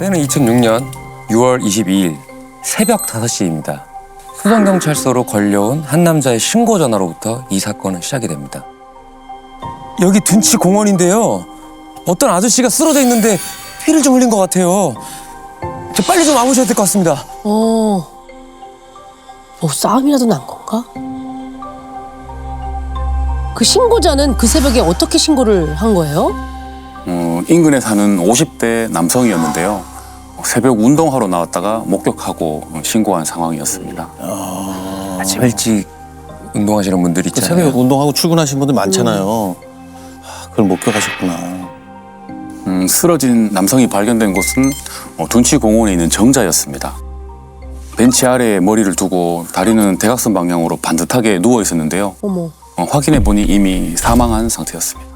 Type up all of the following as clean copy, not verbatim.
때는 2006년 6월 22일 새벽 5시입니다. 수성경찰서로 걸려온 한 남자의 신고 전화로부터 이 사건은 시작이 됩니다. 여기 둔치 공원인데요. 어떤 아저씨가 쓰러져 있는데 피를 좀 흘린 것 같아요. 저 빨리 좀 와보셔야 될 것 같습니다. 뭐 싸움이라도 난 건가? 그 신고자는 그 새벽에 어떻게 신고를 한 거예요? 인근에 사는 50대 남성이었는데요. 새벽 운동하러 나왔다가 목격하고 신고한 상황이었습니다. 아침 일찍 운동하시는 분들 있잖아요. 새벽에 운동하고 출근하시는 분들 많잖아요. 그걸 목격하셨구나. 쓰러진 남성이 발견된 곳은 둔치 공원에 있는 정자였습니다. 벤치 아래에 머리를 두고 다리는 대각선 방향으로 반듯하게 누워 있었는데요. 어머. 확인해 보니 이미 사망한 상태였습니다.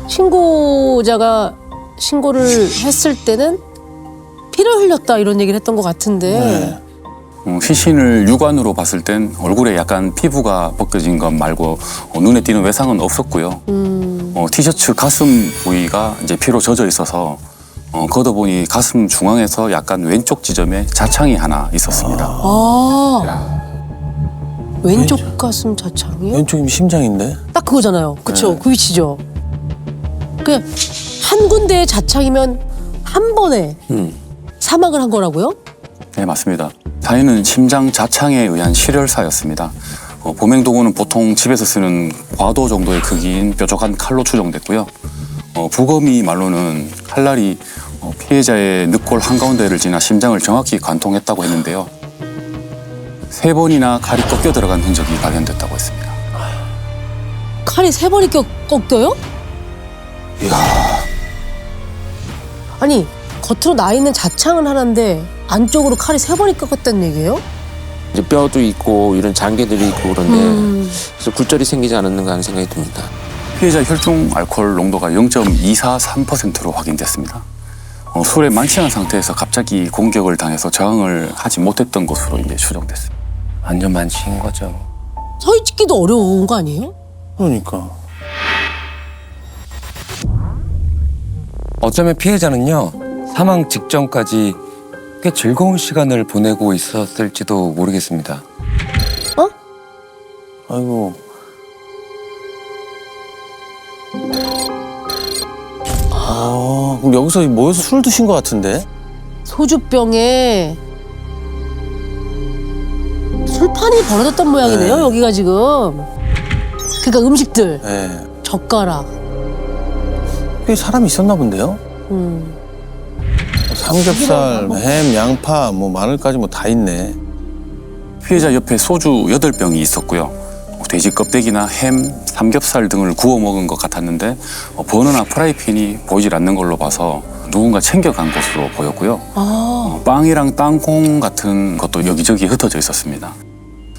신고자가 신고를 했을 때는 피를 흘렸다 이런 얘기를 했던 것 같은데 시신을 육안으로 봤을 땐 얼굴에 약간 피부가 벗겨진 것 말고 눈에 띄는 외상은 없었고요. 티셔츠 가슴 부위가 이제 피로 젖어 있어서 걷어보니 가슴 중앙에서 약간 왼쪽 지점에 자창이 하나 있었습니다. 왼쪽 가슴 자창이요? 왼쪽이면 심장인데? 딱 그거잖아요. 그쵸? 그 위치죠. 그 한 군데의 자창이면 한 번에 사망을 한 거라고요? 네, 맞습니다. 사인은 심장 자창에 의한 실혈사였습니다. 범행 도구는 보통 집에서 쓰는 과도 정도의 크기인 뾰족한 칼로 추정됐고요. 부검이 말로는 칼날이 피해자의 늑골 한가운데를 지나 심장을 정확히 관통했다고 했는데요. 3번이나 칼이 꺾여 들어간 흔적이 발견됐다고 했습니다. 칼이 3번이 꺾여요? 아니 겉으로 나 있는 자창은 하나인데 안쪽으로 칼이 3번이 꺾였다는 얘기예요? 이제 뼈도 있고 이런 장기들이 있고 그런데 그래서 굴절이 생기지 않았는가 하는 생각이 듭니다. 피해자 혈중 알코올 농도가 0.243%로 확인됐습니다. 술에 만취한 상태에서 갑자기 공격을 당해서 저항을 하지 못했던 것으로 이제 추정됐습니다. 완전 만취인 거죠. 서 있기도 어려운 거 아니에요? 그러니까. 어쩌면 피해자는요, 사망 직전까지 꽤 즐거운 시간을 보내고 있었을지도 모르겠습니다. 아이고. 그럼 여기서 모여서 술을 드신 것 같은데? 소주병에 술판이 벌어졌던 모양이네요. 네. 여기가 지금. 그러니까 음식들, 네. 젓가락. 꽤 사람이 있었나 본데요? 삼겹살, 햄, 양파, 뭐 마늘까지 뭐 다 있네. 피해자 옆에 소주 8병이 있었고요. 돼지 껍데기나 햄, 삼겹살 등을 구워 먹은 것 같았는데 버너나 프라이팬이 보이질 않는 걸로 봐서 누군가 챙겨간 것으로 보였고요. 빵이랑 땅콩 같은 것도 여기저기 흩어져 있었습니다.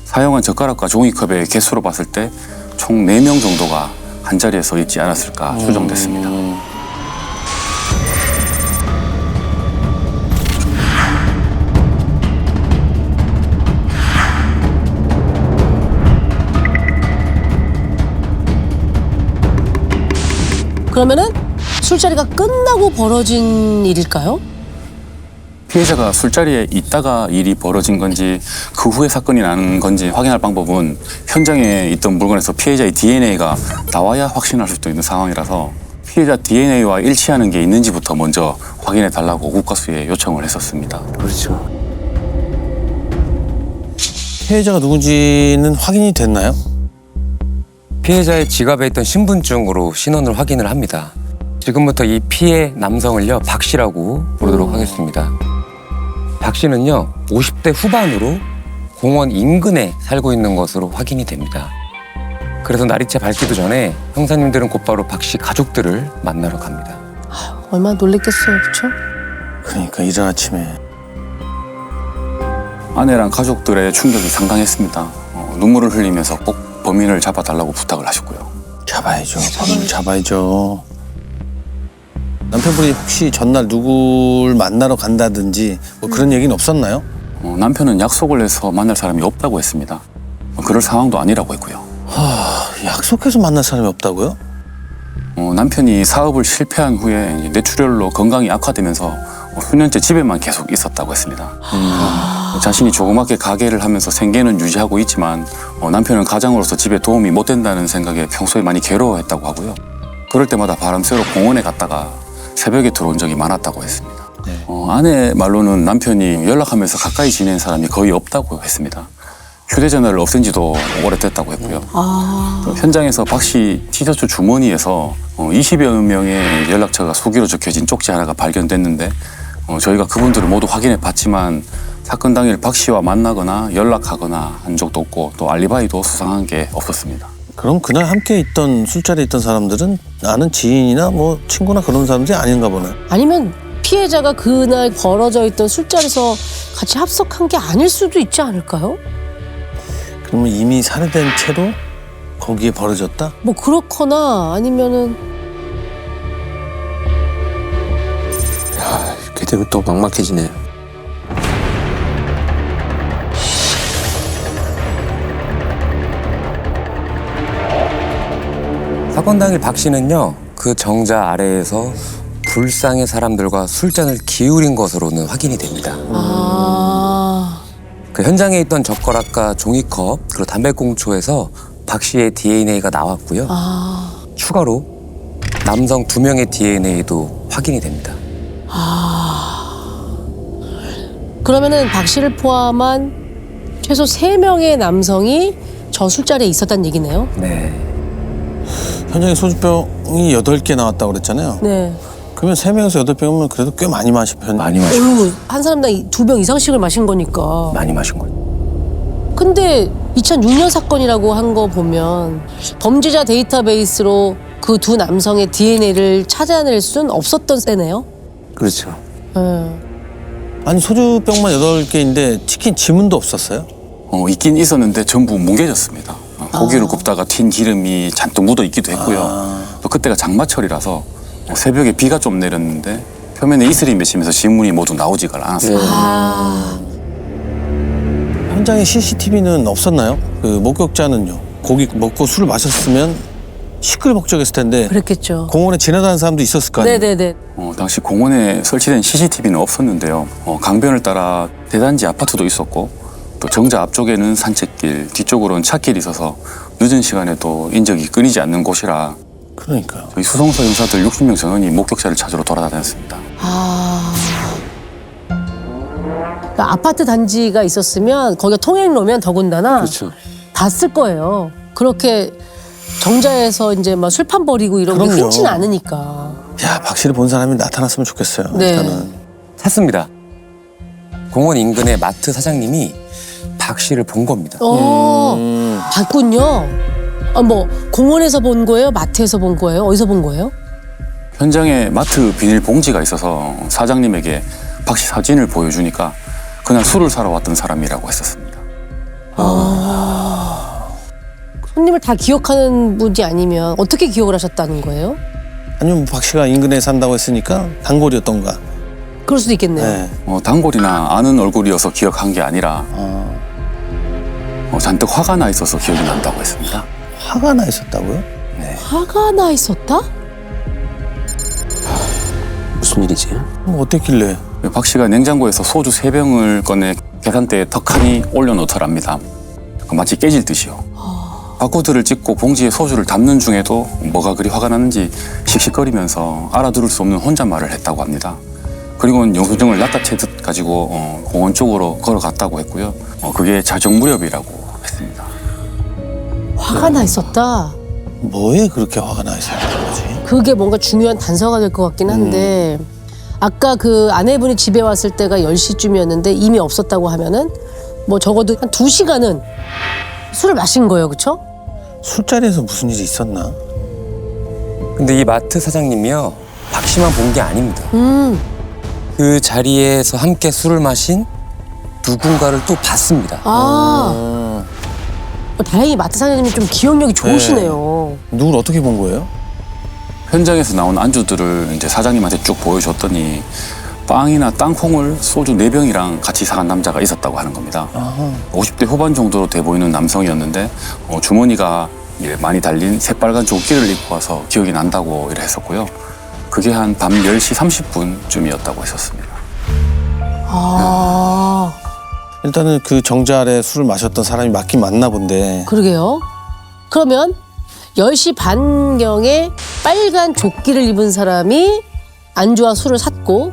사용한 젓가락과 종이컵의 개수로 봤을 때 총 4명 정도가 한 자리에 서 있지 않았을까 추정됐습니다. 그러면은 술자리가 끝나고 벌어진 일일까요? 피해자가 술자리에 있다가 일이 벌어진 건지 그 후에 사건이 나는 건지 확인할 방법은 현장에 있던 물건에서 피해자의 DNA가 나와야 확신할 수도 있는 상황이라서 피해자 DNA와 일치하는 게 있는지부터 먼저 확인해 달라고 국과수에 요청을 했었습니다. 그렇죠. 피해자가 누군지는 확인이 됐나요? 피해자의 지갑에 있던 신분증으로 신원을 확인을 합니다. 지금부터 이 피해 남성을요, 박 씨라고 부르도록 하겠습니다. 박 씨는요, 50대 후반으로 공원 인근에 살고 있는 것으로 확인이 됩니다. 그래서 날이채 밝기도 전에 형사님들은 곧바로 박 씨 가족들을 만나러 갑니다. 얼마나 놀랬겠어요, 그렇죠? 그러니까 이른 아침에. 아내랑 가족들의 충격이 상당했습니다. 눈물을 흘리면서 꼭 범인을 잡아달라고 부탁을 하셨고요. 잡아야죠. 범인을 잡아야죠. 남편분이 혹시 전날 누굴 만나러 간다든지 뭐 그런 얘기는 없었나요? 남편은 약속을 해서 만날 사람이 없다고 했습니다. 그럴 상황도 아니라고 했고요. 약속해서 만날 사람이 없다고요? 남편이 사업을 실패한 후에 이제 뇌출혈로 건강이 악화되면서 수년째 집에만 계속 있었다고 했습니다. 자신이 조그맣게 가게를 하면서 생계는 유지하고 있지만 남편은 가장으로서 집에 도움이 못 된다는 생각에 평소에 많이 괴로워했다고 하고요. 그럴 때마다 바람 쐬러 공원에 갔다가 새벽에 들어온 적이 많았다고 했습니다. 아내 말로는 남편이 연락하면서 가까이 지낸 사람이 거의 없다고 했습니다. 휴대전화를 없앤 지도 오래됐다고 했고요. 또 현장에서 박 씨 티셔츠 주머니에서 20여 명의 연락처가 수기로 적혀진 쪽지 하나가 발견됐는데 저희가 그분들을 모두 확인해 봤지만 사건 당일 박 씨와 만나거나 연락하거나 한 적도 없고 또 알리바이도 수상한 게 없었습니다. 그럼 그날 함께 있던 술자리에 있던 사람들은 아는 지인이나 뭐 친구나 그런 사람들이 아닌가 보네. 아니면 피해자가 그날 벌어져 있던 술자리에서 같이 합석한 게 아닐 수도 있지 않을까요? 그러면 이미 살해된 채로 거기에 벌어졌다? 뭐 그렇거나 아니면은 이렇게 되면 또 막막해지네요. 사건 당일 박 씨는요, 그 정자 아래에서 불상의 사람들과 술잔을 기울인 것으로는 확인이 됩니다. 그 현장에 있던 젓가락과 종이컵 그리고 담배꽁초에서 박 씨의 DNA가 나왔고요. 추가로 남성 2명의 DNA도 확인이 됩니다. 그러면은 박 씨를 포함한 최소 3명의 남성이 저 술자리에 있었다는 얘기네요. 네. 현장에 소주병이 8개 나왔다고 그랬잖아요. 네. 그러면 3명에서 8병이면 그래도 꽤 많이 마신 편. 많이 마신 어휴, 한 사람당 2병 이상씩을 마신 거니까. 많이 마신 거예요. 근데 2006년 사건이라고 한 거 보면 범죄자 데이터베이스로 그 두 남성의 DNA를 찾아낼 수는 없었던 때네요. 그렇죠. 아니 소주병만 8개인데 치킨 지문도 없었어요? 있긴 있었는데 전부 뭉개졌습니다. 고기를 굽다가 튄 기름이 잔뜩 묻어 있기도 했고요. 또 그때가 장마철이라서 새벽에 비가 좀 내렸는데 표면에 이슬이 맺히면서 지문이 모두 나오지가 않았습니다. 현장에 CCTV는 없었나요? 그 목격자는요. 고기 먹고 술을 마셨으면 시끌벅적했을 텐데 그랬겠죠. 공원에 지나가는 사람도 있었을 거 아니에요? 네네네. 당시 공원에 설치된 CCTV는 없었는데요. 강변을 따라 대단지 아파트도 있었고 또 정자 앞쪽에는 산책길, 뒤쪽으로는 차길이 있어서 늦은 시간에도 인적이 끊이지 않는 곳이라 그러니까요. 저희 수송서 형사들 60명 전원이 목격자를 찾으러 돌아다녔습니다. 그러니까 아파트 단지가 있었으면 거기가 통행로면 더군다나 그렇죠. 봤을 거예요. 그렇게 정자에서 이제 막 술판 버리고 이런 게 그럼요. 흔치는 않으니까. 야, 박 씨를 본 사람이 나타났으면 좋겠어요. 네. 일단은. 찾습니다. 공원 인근의 마트 사장님이 박 씨를 본 겁니다. 봤군요. 뭐 공원에서 본 거예요? 마트에서 본 거예요? 어디서 본 거예요? 현장에 마트 비닐 봉지가 있어서 사장님에게 박 씨 사진을 보여주니까 그날 술을 사러 왔던 사람이라고 했었습니다. 손님을 다 기억하는 분이 아니면 어떻게 기억을 하셨다는 거예요? 아니면 박 씨가 인근에 산다고 했으니까 단골이었던가. 그럴 수도 있겠네요. 네. 단골이나 아는 얼굴이어서 기억한 게 아니라 잔뜩 화가 나 있어서 기억이 난다고 했습니다. 화가 나 있었다고요? 화가 나 있었다? 무슨 일이지? 뭐 어땠길래? 박 씨가 냉장고에서 소주 3병을 꺼내 계산대에 턱하니 올려놓더랍니다. 마치 깨질 듯이요. 바코드를 찍고 봉지에 소주를 담는 중에도 뭐가 그리 화가 나는지 씩씩거리면서 알아들을 수 없는 혼잣말을 했다고 합니다. 그리고는 영수증을 낚아채듯 가지고 공원 쪽으로 걸어갔다고 했고요. 그게 자정 무렵이라고 했습니다. 화가 나 있었다. 뭐에 그렇게 화가 나 있었던 거지? 그게 뭔가 중요한 단서가 될 것 같긴 한데 아까 그 아내분이 집에 왔을 때가 10시쯤이었는데 이미 없었다고 하면은 뭐 적어도 한 2시간은 술을 마신 거예요. 그렇죠? 술자리에서 무슨 일이 있었나? 근데 이 마트 사장님이요, 박 씨만 본 게 아닙니다. 그 자리에서 함께 술을 마신 누군가를 또 봤습니다. 다행히 마트 사장님이 좀 기억력이 좋으시네요. 누굴 어떻게 본 거예요? 현장에서 나온 안주들을 이제 사장님한테 쭉 보여줬더니 빵이나 땅콩을 소주 4병이랑 같이 사간 남자가 있었다고 하는 겁니다. 50대 후반 정도로 돼 보이는 남성이었는데 주머니가 많이 달린 새빨간 조끼를 입고 와서 기억이 난다고 이래 했었고요. 그게 한 밤 10시 30분쯤이었다고 했었습니다. 아, 일단은 그 정자 아래 술을 마셨던 사람이 맞긴 맞나 본데. 그러게요. 그러면 10시 반경에 빨간 조끼를 입은 사람이 안주와 술을 샀고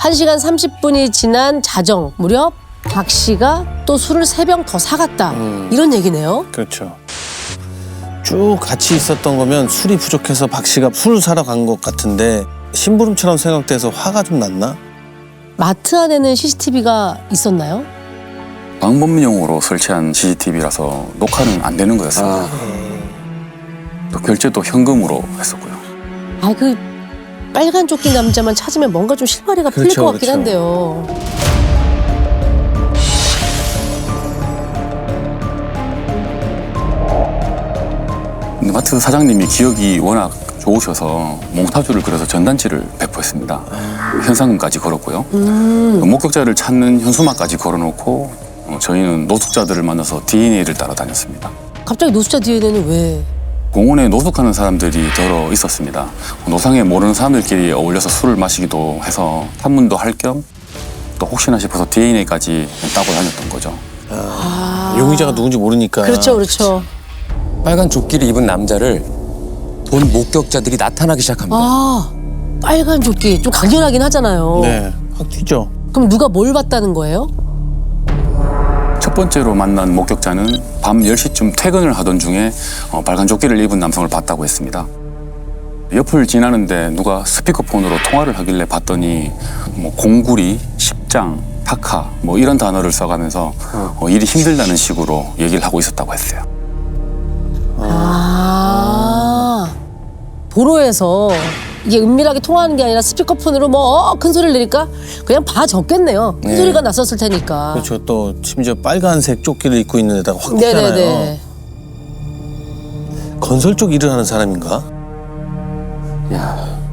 1시간 30분이 지난 자정 무렵 박 씨가 또 술을 3병 더 사갔다. 이런 얘기네요. 그렇죠. 쭉 같이 있었던 거면 술이 부족해서 박 씨가 술 사러 간 것 같은데 심부름처럼 생각돼서 화가 좀 났나? 마트 안에는 CCTV가 있었나요? 방범용으로 설치한 CCTV라서 녹화는 안 되는 거였습니다. 또 결제도 현금으로 했었고요. 아, 그 빨간 조끼 남자만 찾으면 뭔가 좀 실마리가 풀릴 그렇죠, 것 같긴 그렇죠. 한데요. 근데 마트 사장님이 기억이 워낙 좋으셔서 몽타주를 그려서 전단지를 배포했습니다. 현상금까지 걸었고요. 목격자를 찾는 현수막까지 걸어놓고 저희는 노숙자들을 만나서 DNA를 따라다녔습니다. 갑자기 노숙자 DNA는 왜? 공원에 노숙하는 사람들이 더러 있었습니다. 노상에 모르는 사람들끼리 어울려서 술을 마시기도 해서 탐문도 할 겸 또 혹시나 싶어서 DNA까지 따고 다녔던 거죠. 용의자가 누군지 모르니까. 그렇죠, 그렇죠. 빨간 조끼를 입은 남자를 본 목격자들이 나타나기 시작합니다. 아, 빨간 조끼 좀 강렬하긴 하잖아요. 네, 확 튀죠. 그럼 누가 뭘 봤다는 거예요? 첫 번째로 만난 목격자는 밤 10시쯤 퇴근을 하던 중에 빨간 조끼를 입은 남성을 봤다고 했습니다. 옆을 지나는데 누가 스피커폰으로 통화를 하길래 봤더니 뭐 공구리, 십장, 파카 뭐 이런 단어를 써가면서 일이 힘들다는 식으로 얘기를 하고 있었다고 했어요. 아, 도로에서 이게 은밀하게 통화하는 게 아니라 스피커폰으로 뭐 큰 소리를 내니까 그냥 봐줬겠네요. 큰 네. 소리가 났었을 테니까. 그렇죠. 또 심지어 빨간색 조끼를 입고 있는 데다가 확 튀잖아요. 네네네. 건설 쪽 일을 하는 사람인가?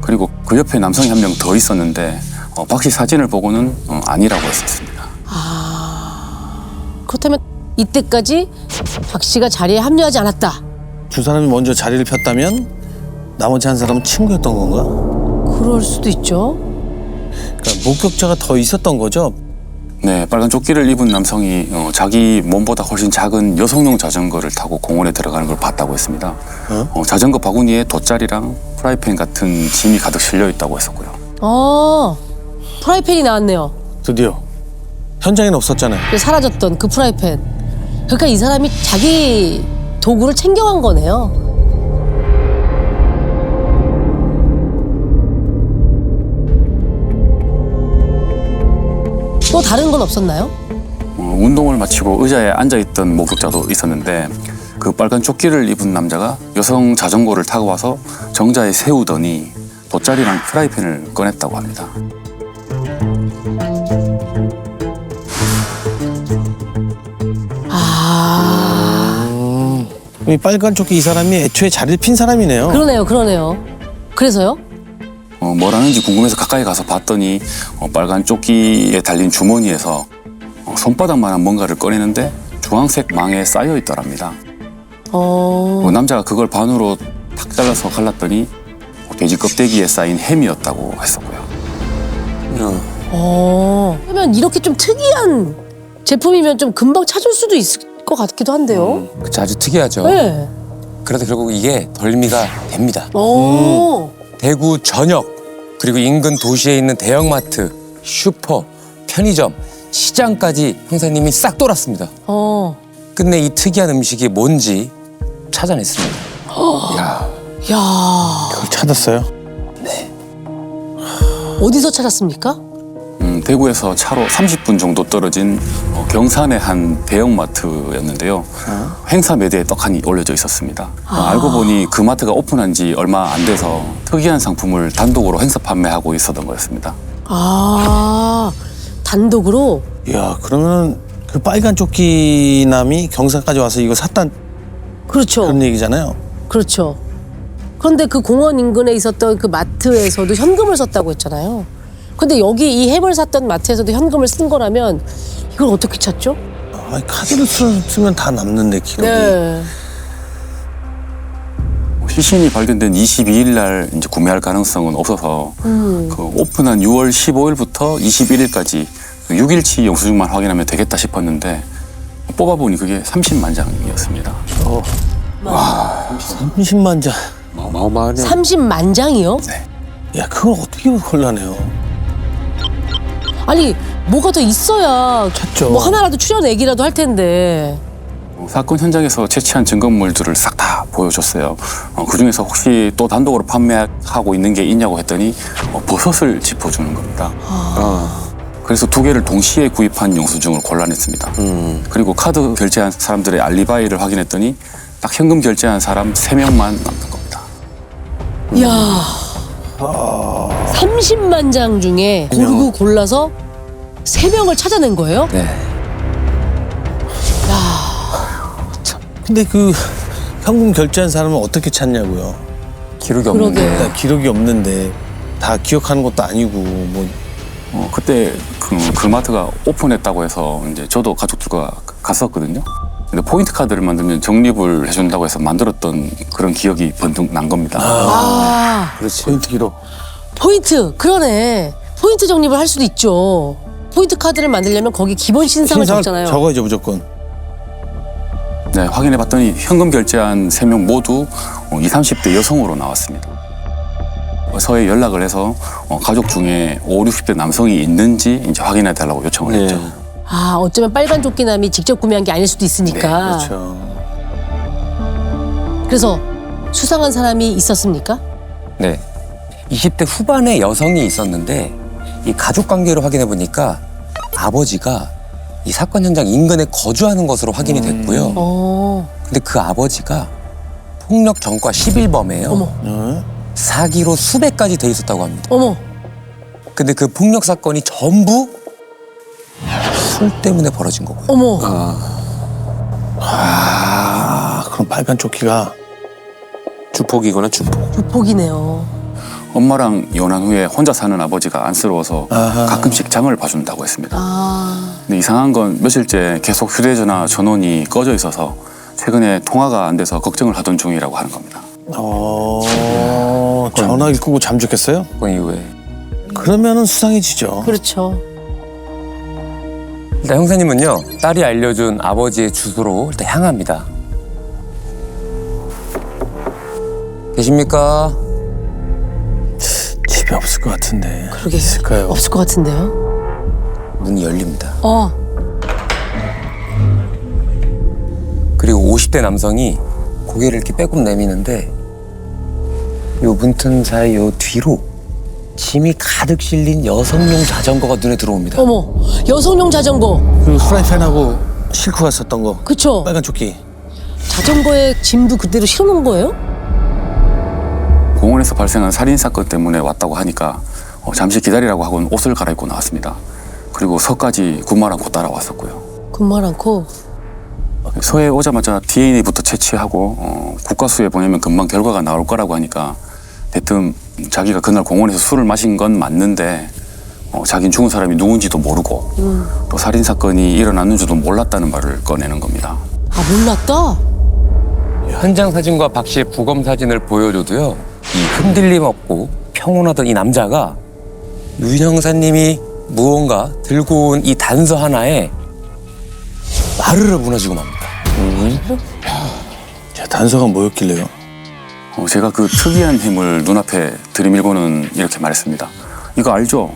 그리고 그 옆에 남성이 한 명 더 있었는데 박 씨 사진을 보고는 아니라고 했었습니다. 그렇다면 이때까지 박 씨가 자리에 합류하지 않았다. 두 사람이 먼저 자리를 폈다면 나머지 한 사람은 친구였던 건가? 그럴 수도 있죠. 그러니까 목격자가 더 있었던 거죠? 네, 빨간 조끼를 입은 남성이 자기 몸보다 훨씬 작은 여성용 자전거를 타고 공원에 들어가는 걸 봤다고 했습니다. 자전거 바구니에 돗자리랑 프라이팬 같은 짐이 가득 실려 있다고 했었고요. 프라이팬이 나왔네요. 드디어. 현장에는 없었잖아요. 그 사라졌던 그 프라이팬. 그러니까 이 사람이 자기 도구를 챙겨간 거네요. 또 다른 건 없었나요? 운동을 마치고 의자에 앉아있던 목격자도 있었는데 그 빨간 조끼를 입은 남자가 여성 자전거를 타고 와서 정자에 세우더니 돗자리랑 프라이팬을 꺼냈다고 합니다. 이 빨간 조끼 이 사람이 애초에 자리를 핀 사람이네요. 그러네요. 그래서요? 뭐라는지 궁금해서 가까이 가서 봤더니 빨간 조끼에 달린 주머니에서 손바닥만한 뭔가를 꺼내는데 주황색 망에 쌓여 있더랍니다. 남자가 그걸 반으로 탁 잘라서 갈랐더니 돼지 껍데기에 쌓인 햄이었다고 했었고요. 그러면 이렇게 좀 특이한 제품이면 좀 금방 찾을 수도 있을 것 같기도 한데요. 그쵸, 아주 특이하죠. 네. 그래서 결국 이게 덜미가 됩니다. 오. 대구 전역 그리고 인근 도시에 있는 대형마트, 슈퍼, 편의점, 시장까지 형사님이 싹 돌았습니다. 끝내 이 특이한 음식이 뭔지 찾아냈습니다. 야. 그걸 찾았어요? 어디서 찾았습니까? 대구에서 차로 30분 정도 떨어진 경산의 한 대형마트였는데요. 행사 매대에 떡하니 올려져 있었습니다. 알고 보니 그 마트가 오픈한 지 얼마 안 돼서 특이한 상품을 단독으로 행사 판매하고 있었던 거였습니다. 단독으로? 이야, 그러면 그 빨간 조끼 남이 경사까지 와서 이거 샀단 그렇죠. 그런 얘기잖아요. 그렇죠. 그런데 그 공원 인근에 있었던 그 마트에서도 현금을 썼다고 했잖아요. 근데 여기 이 햄을 샀던 마트에서도 현금을 쓴 거라면 이걸 어떻게 찾죠? 카드를 쓰면 다 남는데 기록이. 네. 시신이 발견된 22일 날 이제 구매할 가능성은 없어서 그 오픈한 6월 15일부터 21일까지 6일치 영수증만 확인하면 되겠다 싶었는데 뽑아보니 그게 30만 장이었습니다. 30만 장. 어마어마하네. 30만 장이요? 야, 그걸 어떻게 골라내요? 아니 뭐가 더 있어야 찾죠. 뭐 하나라도 출연액이라도 할 텐데. 사건 현장에서 채취한 증거물들을 싹 다 보여줬어요. 그중에서 혹시 또 단독으로 판매하고 있는 게 있냐고 했더니 버섯을 짚어주는 겁니다. 그래서 두 개를 동시에 구입한 영수증을 골라냈습니다. 그리고 카드 결제한 사람들의 알리바이를 확인했더니 딱 현금 결제한 사람 3명만 남는 겁니다. 이야. 30만 장 중에 고르고 골라서 3명을 찾아낸 거예요? 네. 근데 그 현금 결제한 사람은 어떻게 찾냐고요? 기록이 그러게. 없는데 나 기록이 없는데 다 기억하는 것도 아니고 뭐 그때 그 마트가 오픈했다고 해서 이제 저도 가족들과 갔었거든요. 근데 포인트 카드를 만들면 적립을 해준다고 해서 만들었던 그런 기억이 번뜩 난 겁니다. 아, 그렇지. 포인트 기록. 포인트. 그러네. 포인트 적립을 할 수도 있죠. 포인트 카드를 만들려면 거기 기본 신상을 적잖아요. 적어야죠 무조건. 네, 확인해봤더니 현금 결제한 3명 모두 20, 30대 여성으로 나왔습니다. 서에 연락을 해서 가족 중에 5, 60대 남성이 있는지 이제 확인해달라고 요청을 했죠. 아, 어쩌면 빨간 조끼남이 직접 구매한 게 아닐 수도 있으니까. 그렇죠. 그래서 수상한 사람이 있었습니까? 네. 20대 후반의 여성이 있었는데 이 가족 관계를 확인해 보니까 아버지가 이 사건 현장 인근에 거주하는 것으로 확인이 됐고요. 어. 근데 그 아버지가 폭력 전과 11범이에요. 어머. 사기로 수백 가지 돼 있었다고 합니다. 어머. 근데 그 폭력 사건이 전부 술 때문에 벌어진 거고요. 어머. 그럼 빨간 조끼가 주폭이거나 주폭. 조폭이네요. 엄마랑 이혼한 후에 혼자 사는 아버지가 안쓰러워서 가끔씩 장을 봐준다고 했습니다. 아. 근데 이상한 건 며칠째 계속 휴대전화 전원이 꺼져 있어서 최근에 통화가 안 돼서 걱정을 하던 중이라고 하는 겁니다. 전화기 끄고 잠적했어요? 그건 이후에. 그러면은 수상해지죠. 그렇죠. 일단 형사님은요, 딸이 알려준 아버지의 주소로 일단 향합니다. 계십니까? 집에 없을 것 같은데. 그러게. 있을까요? 없을 것 같은데요. 문이 열립니다. 그리고 50대 남성이 고개를 이렇게 빼꼼 내미는데 요 문틈 사이 요 뒤로 짐이 가득 실린 여성용 자전거가 눈에 들어옵니다. 어머. 여성용 자전거. 그 프라이팬하고 싣고 갔었던 거. 그쵸? 빨간 조끼. 자전거에 짐도 그대로 실어놓은 거예요? 공원에서 발생한 살인 사건 때문에 왔다고 하니까 잠시 기다리라고 하고는 옷을 갈아입고 나왔습니다. 그리고 서까지 군말 않고 따라왔었고요. 군말 않고. 서에 오자마자 DNA부터 채취하고 국과수에 보내면 금방 결과가 나올 거라고 하니까 대뜸 자기가 그날 공원에서 술을 마신 건 맞는데 자긴 죽은 사람이 누군지도 모르고 또 살인 사건이 일어났는 줄도 몰랐다는 말을 꺼내는 겁니다. 아, 몰랐다? 현장 사진과 박 씨의 부검 사진을 보여줘도요, 이 흔들림 없고 평온하던 이 남자가 윤 형사님이 무언가 들고 온 이 단서 하나에 마르르 무너지고 맙니다. 자, 단서가 뭐였길래요? 제가 그 특이한 힘을 눈앞에 들이밀고는 이렇게 말했습니다. 이거 알죠?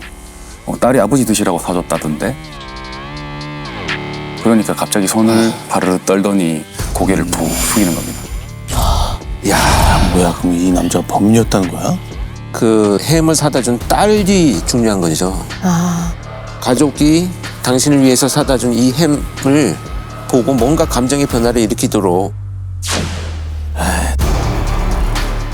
딸이 아버지 드시라고 사줬다던데? 그러니까 갑자기 손을 바르르 떨더니 고개를 푹 숙이는 겁니다. 야, 뭐야? 그럼 이 남자가 범인이었다는 거야? 그 햄을 사다 준 딸이 중요한 거죠. 아. 가족이 당신을 위해서 사다 준 이 햄을 보고 뭔가 감정의 변화를 일으키도록.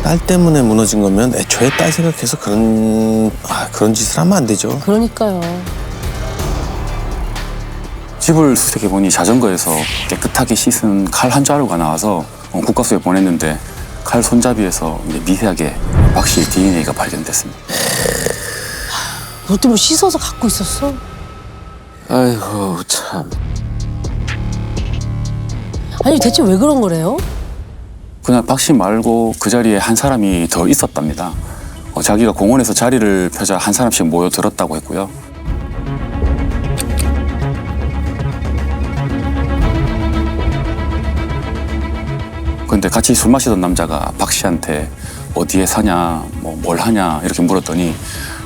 딸 때문에 무너진 거면 애초에 딸 생각해서 그런 짓을 하면 안 되죠. 그러니까요. 집을 수색해보니 자전거에서 깨끗하게 씻은 칼 한 자루가 나와서 국과수에 보냈는데 칼 손잡이에서 이제 미세하게 박 씨의 DNA가 발견됐습니다. 너 때문에 씻어서 갖고 있었어? 아이고 참. 아니, 대체 왜 그런 거래요? 그냥 박 씨 말고 그 자리에 한 사람이 더 있었답니다. 자기가 공원에서 자리를 펴자 한 사람씩 모여들었다고 했고요. 근데 같이 술 마시던 남자가 박 씨한테 어디에 사냐, 뭐 뭘 하냐 이렇게 물었더니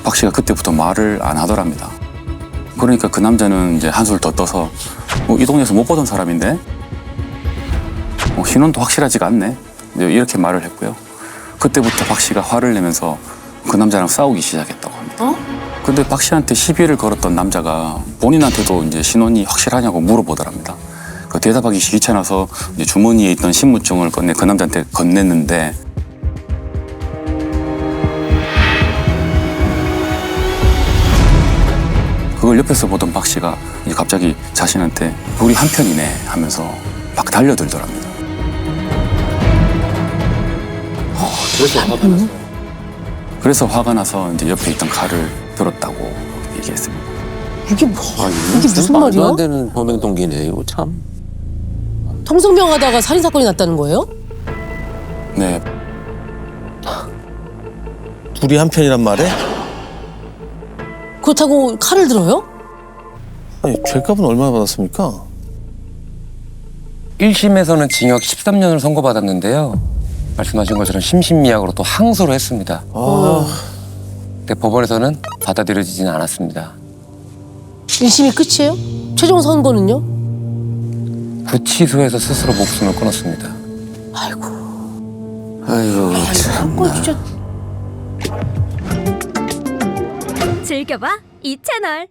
박 씨가 그때부터 말을 안 하더랍니다. 그러니까 그 남자는 이제 한술 더 떠서 이 동네에서 못 보던 사람인데 신원도 확실하지가 않네 이렇게 말을 했고요. 그때부터 박 씨가 화를 내면서 그 남자랑 싸우기 시작했다고 합니다. 근데 박 씨한테 시비를 걸었던 남자가 본인한테도 이제 신원이 확실하냐고 물어보더랍니다. 그 대답하기 귀찮아서 이제 주머니에 있던 신분증을 꺼내 그 남자한테 건넸는데 그걸 옆에서 보던 박 씨가 이제 갑자기 자신한테 우리 한편이네 하면서 막 달려들더랍니다. 그래서 화가 나서 이제 옆에 있던 칼을 들었다고 얘기했습니다. 이게 뭐, 이게 무슨 말도 말이야? 안 되는 범행 동기네 이거 참. 통성명하다가 살인 사건이 났다는 거예요? 네, 둘이 한편이란 말에? 그렇다고 칼을 들어요? 아니 죄값은 얼마나 받았습니까? 1심에서는 징역 13년을 선고받았는데요. 말씀하신 것처럼 심신미약으로 또 항소를 했습니다. 근데 법원에서는 받아들여지지는 않았습니다. 1심이 끝이에요? 최종 선고는요? 구치소에서 스스로 목숨을 끊었습니다. 아이고. 아이고 참. 사건 진짜. 즐겨봐 이 채널.